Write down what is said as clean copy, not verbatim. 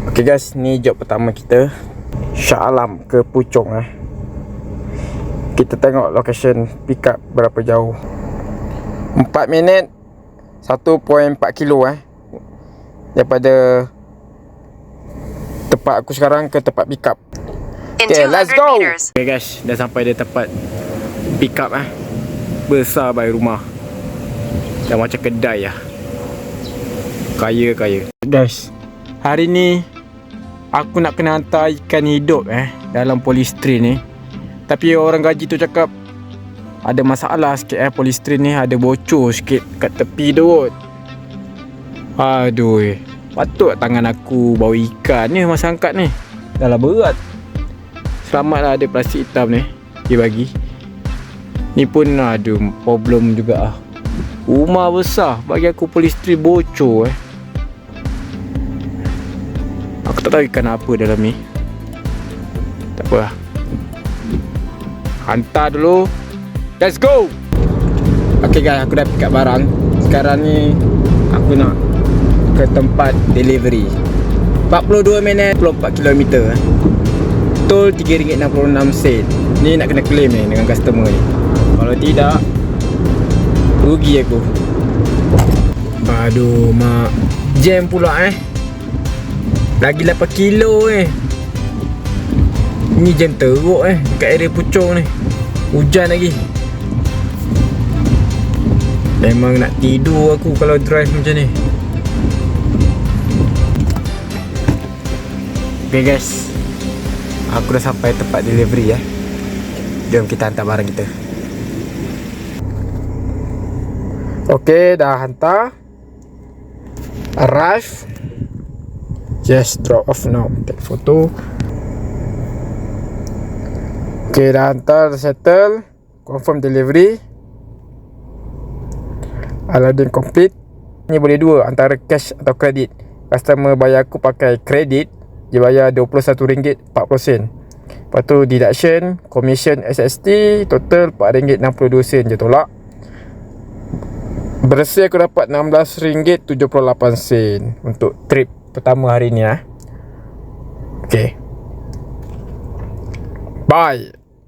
Okay guys, ni job pertama kita, Shah Alam ke Puchong Kita tengok location pick up berapa jauh. 4 minit 1.4 kilo daripada tempat aku sekarang ke tempat pick up. Okay, let's go. Okay guys, dah sampai di tempat pick up Besar baik rumah. Dah macam kedai Kaya guys, hari ni aku nak kena hantar ikan hidup dalam polystyrene ni. Tapi orang gaji tu cakap ada masalah sikit polystyrene ni ada bocor sikit kat tepi tu. Aduh, patut tangan aku bawa ikan ni masa angkat ni. Dah lah berat. Selamatlah ada plastik hitam ni dia bagi. Ni pun ada problem juga Rumah besar bagi aku polystyrene bocor Aku tak tahu ikan apa dalam ni. Tak apa, hantar dulu. Let's go. Okay guys, aku dah pick up barang. Sekarang ni aku nak ke tempat delivery. 42 minit 24 km Tol RM3.66. Ni nak kena claim ni dengan customer ni. Kalau tidak, rugi aku. Aduh mak, jam pula lagi 8 kilo Ni jam teruk dekat area Puchong ni. Hujan lagi. Memang nak tidur aku kalau drive macam ni. Okay guys, aku dah sampai tempat delivery Jom kita hantar barang kita. Okay, dah hantar. Arrive. Just drop off now. Take photo. Okay, dah hantar, dah settle. Confirm delivery. Aladdin complete. Ni boleh dua, antara cash atau kredit. Customer bayar aku pakai kredit, dia bayar RM21.40. Lepas tu deduction, commission SST, total RM4.62 je tolak. Bersih aku dapat RM16.78 untuk trip pertama hari ni Okay, bye.